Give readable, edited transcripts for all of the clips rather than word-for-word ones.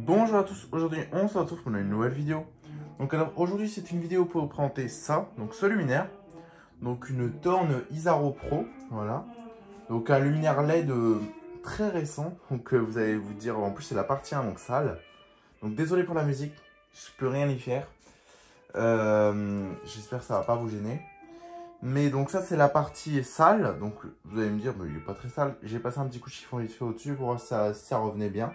Bonjour à tous, aujourd'hui on se retrouve pour une nouvelle vidéo. Donc alors aujourd'hui c'est une vidéo pour vous présenter ça, donc ce luminaire. Donc une Thorn Isaro Pro, voilà. Donc un luminaire LED très récent, donc vous allez vous dire, en plus c'est la partie 1 donc sale. Donc désolé pour la musique, je peux rien y faire. J'espère que ça va pas vous gêner. Mais donc ça c'est la partie sale, donc vous allez me dire, mais il est pas très sale. J'ai passé un petit coup de chiffon vite fait au-dessus pour voir si ça revenait bien.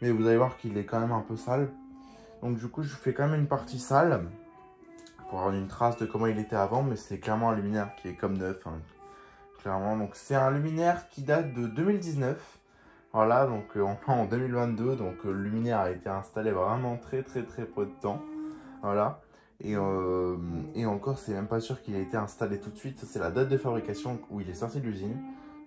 Mais vous allez voir qu'il est quand même un peu sale. Donc du coup je fais quand même une partie sale pour avoir une trace de comment il était avant. Mais c'est clairement un luminaire qui est comme neuf, hein, clairement. Donc c'est un luminaire qui date de 2019. Voilà, donc on est en 2022. Donc le luminaire a été installé vraiment très peu de temps. Voilà. Et encore c'est même pas sûr qu'il ait été installé tout de suite. Ça c'est la date de fabrication où il est sorti de l'usine.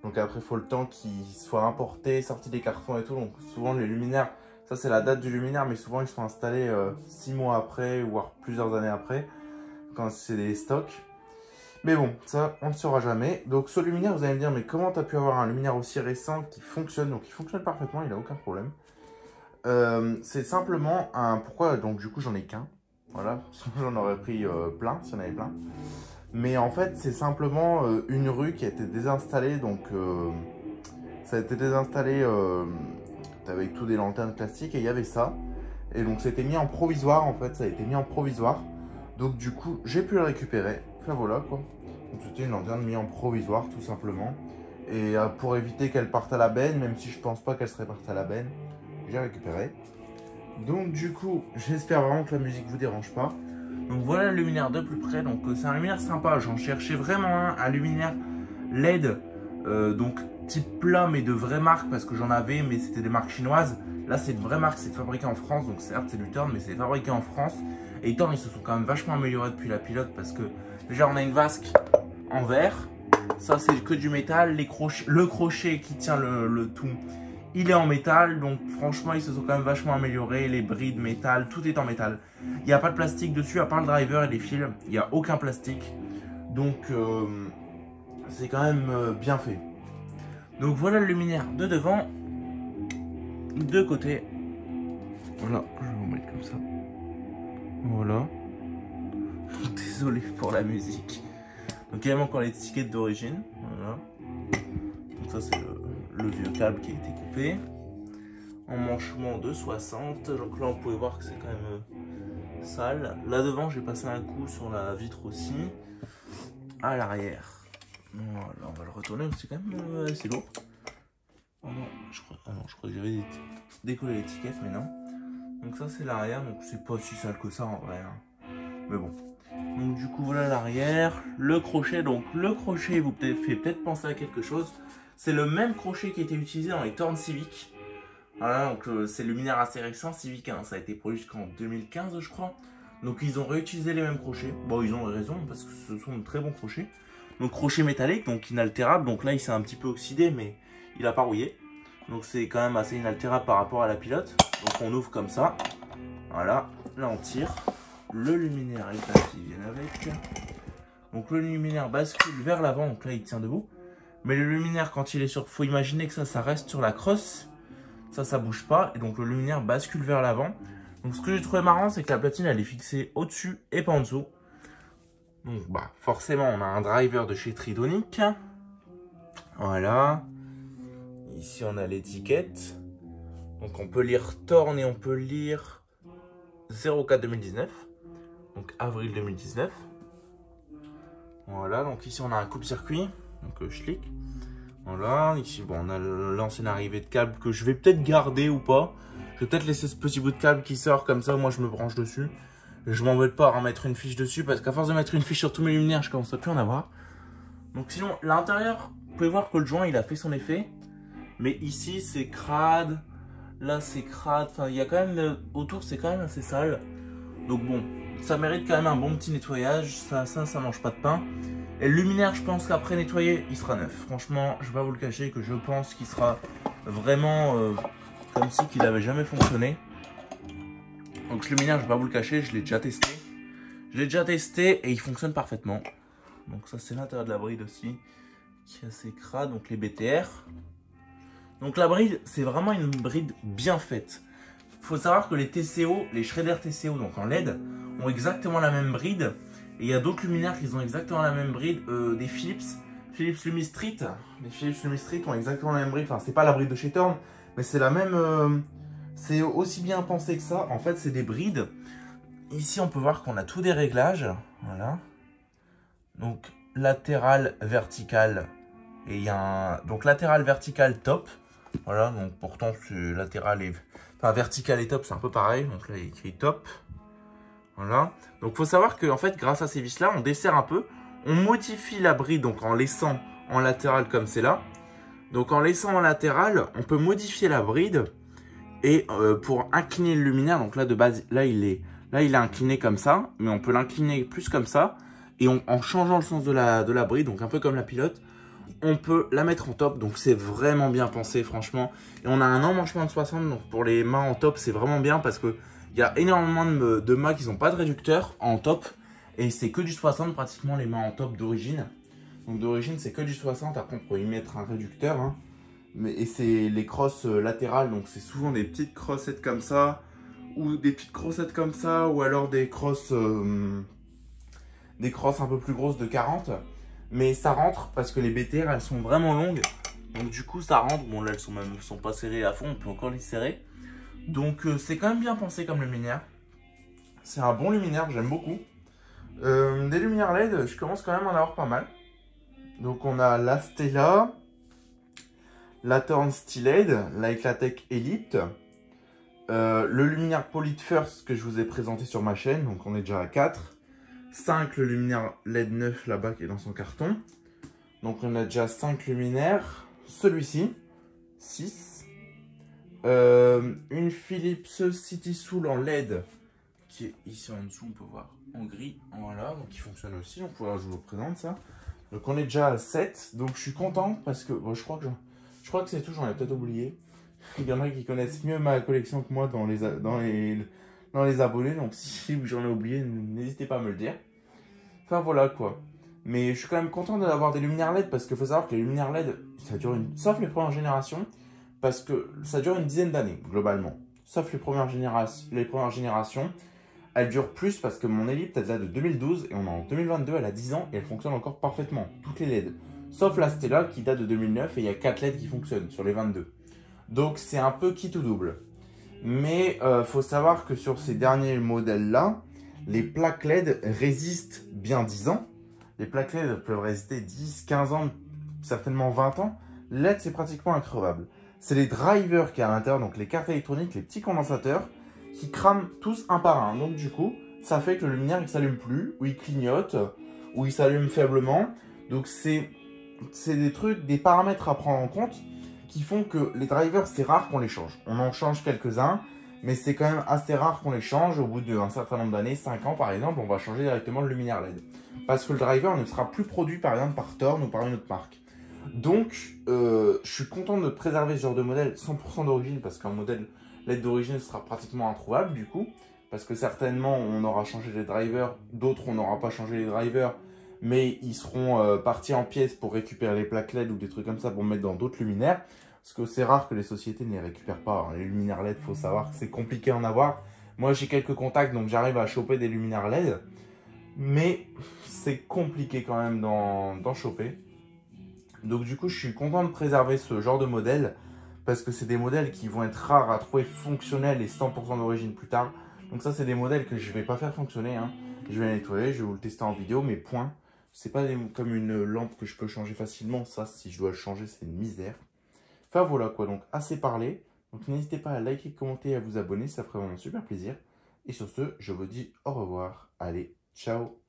Donc après il faut le temps qu'il soit importé, sorti des cartons et tout. Donc souvent les luminaires, ça c'est la date du luminaire, mais souvent ils sont installés 6 mois après, voire plusieurs années après, quand c'est des stocks. Mais bon, ça on ne saura jamais. Donc ce luminaire, vous allez me dire, mais comment tu as pu avoir un luminaire aussi récent qui fonctionne? Donc il fonctionne parfaitement, il n'a aucun problème. C'est simplement un... Pourquoi? Donc du coup j'en ai qu'un. Voilà, sinon j'en aurais pris plein, s'il y en avait plein. Mais en fait, c'est simplement une rue qui a été désinstallée. Donc ça a été désinstallé avec tous des lanternes classiques et il y avait ça. Et donc c'était mis en provisoire en fait, ça a été mis en provisoire. Donc du coup, j'ai pu le récupérer. Enfin voilà quoi. Donc c'était une lanterne mise en provisoire tout simplement. Et pour éviter qu'elle parte à la benne, même si je pense pas qu'elle serait partie à la benne, j'ai récupéré. Donc du coup, j'espère vraiment que la musique vous dérange pas. Donc voilà le luminaire de plus près. Donc c'est un luminaire sympa. J'en cherchais vraiment un luminaire LED. Donc type plat mais de vraie marque parce que j'en avais mais c'était des marques chinoises. Là c'est une vraie marque, c'est fabriqué en France. Donc certes c'est du Thorn mais c'est fabriqué en France. Et Thorn ils se sont quand même vachement améliorés depuis la pilote. Parce que déjà on a une vasque en verre. Ça c'est que du métal. Le crochet qui tient le tout, il est en métal, donc franchement ils se sont quand même vachement améliorés, les brides métal, tout est en métal. Il n'y a pas de plastique dessus à part le driver et les fils, il n'y a aucun plastique. Donc c'est quand même bien fait. Donc voilà le luminaire de devant, de côté. Voilà, je vais vous mettre comme ça. Voilà. Désolé pour la musique. Donc il y a encore l'étiquette d'origine. Voilà. Donc ça c'est le vieux câble qui a été coupé. Emmanchement de 60, donc là on pouvait voir que c'est quand même sale. Là devant j'ai passé un coup sur la vitre aussi. À l'arrière, voilà, on va le retourner, c'est quand même assez lourd. Oh non, je crois que j'avais décollé l'étiquette, mais non. Donc ça c'est l'arrière, donc c'est pas si sale que ça en vrai, hein. Mais bon. Donc du coup voilà l'arrière, le crochet. Donc le crochet vous fait peut-être penser à quelque chose. C'est le même crochet qui a été utilisé dans les Thorn Civic. Voilà, donc c'est le luminaire assez récent, Civic, hein, ça a été produit jusqu'en 2015 je crois. Donc ils ont réutilisé les mêmes crochets. Bon, ils ont raison parce que ce sont de très bons crochets. Donc crochet métallique, donc inaltérable. Donc là il s'est un petit peu oxydé mais il a pas rouillé. Donc c'est quand même assez inaltérable par rapport à la pilote. Donc on ouvre comme ça. Voilà, là on tire. Le luminaire et le qui viennent avec. Donc le luminaire bascule vers l'avant, donc là il tient debout. Mais le luminaire quand il est sur... Faut imaginer que ça reste sur la crosse. Ça bouge pas et donc le luminaire bascule vers l'avant. Donc ce que j'ai trouvé marrant, c'est que la platine elle est fixée au-dessus et pas en dessous. Donc bah forcément on a un driver de chez Tridonic. Voilà. Ici on a l'étiquette. Donc on peut lire Thorn et on peut lire 04 2019. Donc avril 2019. Voilà, donc ici on a un coupe-circuit. Donc schlick. Voilà, ici bon, on a l'ancienne arrivée de câble que je vais peut-être garder ou pas. Je vais peut-être laisser ce petit bout de câble qui sort comme ça, moi je me branche dessus. Et je m'embête pas à remettre une fiche dessus parce qu'à force de mettre une fiche sur tous mes luminaires, je commence à plus en avoir. Donc sinon, l'intérieur, vous pouvez voir que le joint il a fait son effet. Mais ici c'est crade, là c'est crade, enfin il y a quand même, autour c'est quand même assez sale. Donc bon, ça mérite quand même un bon petit nettoyage, ça mange pas de pain. Et le luminaire, je pense qu'après nettoyer, il sera neuf. Franchement, je vais pas vous le cacher que je pense qu'il sera vraiment comme si qu'il avait jamais fonctionné. Donc ce luminaire, je vais pas vous le cacher, je l'ai déjà testé. Je l'ai déjà testé et il fonctionne parfaitement. Donc ça, c'est l'intérieur de la bride aussi, qui est assez crade, donc les BTR. Donc la bride, c'est vraiment une bride bien faite. faut savoir que les TCO, les Shredder TCO, donc en LED, ont exactement la même bride. Et il y a d'autres luminaires qui ont exactement la même bride, des Philips Lumistreet. Les Philips Lumistreet ont exactement la même bride. Enfin, c'est pas la bride de chez Thorn, mais c'est la même. C'est aussi bien pensé que ça. En fait, c'est des brides. Ici, on peut voir qu'on a tous des réglages. Voilà. Donc, latéral, vertical. Et il y a un. Donc, latéral, vertical, top. Voilà. Donc, pourtant, latéral et. Enfin, vertical et top, c'est un peu pareil. Donc là, il est écrit top. Voilà. Donc, il faut savoir que, en fait, grâce à ces vis-là, on dessert un peu. On modifie la bride, donc en laissant en latéral comme c'est là. Donc, en laissant en latéral, on peut modifier la bride. Et pour incliner le luminaire, donc là, de base, là, il est incliné comme ça. Mais on peut l'incliner plus comme ça. Et en changeant le sens de la bride, donc un peu comme la pilote, on peut la mettre en top. Donc, c'est vraiment bien pensé, franchement. Et on a un emmanchement de 60. Donc, pour les mâts en top, c'est vraiment bien parce que il y a énormément de mâts qui n'ont pas de réducteur en top. Et c'est que du 60 pratiquement les mâts en top d'origine. Donc d'origine c'est que du 60. Après on peut y mettre un réducteur. Hein. Et c'est les crosses latérales. Donc c'est souvent des petites crossettes comme ça. Ou des petites crossettes comme ça. Ou alors des crosses un peu plus grosses de 40. Mais ça rentre parce que les BTR elles sont vraiment longues. Donc du coup ça rentre. Bon là elles sont pas serrées à fond. On peut encore les serrer. Donc c'est quand même bien pensé comme luminaire. C'est un bon luminaire, j'aime beaucoup. Des luminaires LED, je commence quand même à en avoir pas mal. Donc on a la Stella, la Thorn Steelhead, la Eclatec Elite, le luminaire Polit First que je vous ai présenté sur ma chaîne, donc on est déjà à 4. 5 le luminaire LED 9 là-bas qui est dans son carton. Donc on a déjà 5 luminaires. Celui-ci, 6. Une Philips City Soul en LED qui est ici en dessous, on peut voir en gris, voilà, donc il fonctionne aussi. Donc voilà, je vous présente ça. Donc on est déjà à 7, donc je suis content parce que bon, je crois que c'est tout, j'en ai peut-être oublié. Il y en a qui connaissent mieux ma collection que moi dans les abonnés, donc si j'en ai oublié, n'hésitez pas à me le dire. Enfin voilà quoi. Mais je suis quand même content d'avoir des luminaires LED parce qu'il faut savoir que les luminaires LED, ça dure sauf les premières générations, parce que ça dure une dizaine d'années globalement. Sauf les premières générations. Elle dure plus parce que mon Ellipse elle date de 2012 et on est en 2022, elle a 10 ans et elle fonctionne encore parfaitement, toutes les LED. Sauf la Stella qui date de 2009 et il y a 4 LED qui fonctionnent sur les 22. Donc c'est un peu qui tout double. Mais faut savoir que sur ces derniers modèles-là, les plaques LED résistent bien 10 ans. Les plaques LED peuvent résister 10, 15 ans, certainement 20 ans. LED c'est pratiquement increvable. C'est les drivers qui y a à l'intérieur, donc les cartes électroniques, les petits condensateurs, qui crament tous un par un. Donc du coup, ça fait que le luminaire il s'allume plus, ou il clignote, ou il s'allume faiblement. Donc c'est des trucs, des paramètres à prendre en compte qui font que les drivers, c'est rare qu'on les change. On en change quelques-uns, mais c'est quand même assez rare qu'on les change. Au bout d'un certain nombre d'années, 5 ans par exemple, on va changer directement le luminaire LED. Parce que le driver ne sera plus produit par exemple par Thorn ou par une autre marque. Donc, je suis content de préserver ce genre de modèle 100% d'origine parce qu'un modèle LED d'origine sera pratiquement introuvable du coup. Parce que certainement, on aura changé les drivers, d'autres on n'aura pas changé les drivers, mais ils seront partis en pièces pour récupérer les plaques LED ou des trucs comme ça pour mettre dans d'autres luminaires. Parce que c'est rare que les sociétés ne les récupèrent pas. Hein. Les luminaires LED, il faut savoir que c'est compliqué à en avoir. Moi, j'ai quelques contacts, donc j'arrive à choper des luminaires LED. Mais c'est compliqué quand même d'en choper. Donc du coup, je suis content de préserver ce genre de modèle parce que c'est des modèles qui vont être rares à trouver fonctionnels et 100% d'origine plus tard. Donc ça, c'est des modèles que je ne vais pas faire fonctionner. Hein. Je vais les nettoyer, je vais vous le tester en vidéo, mais point. C'est pas comme une lampe que je peux changer facilement. Ça, si je dois le changer, c'est une misère. Enfin voilà quoi, donc assez parlé. Donc n'hésitez pas à liker, commenter et à vous abonner, ça ferait vraiment super plaisir. Et sur ce, je vous dis au revoir. Allez, ciao!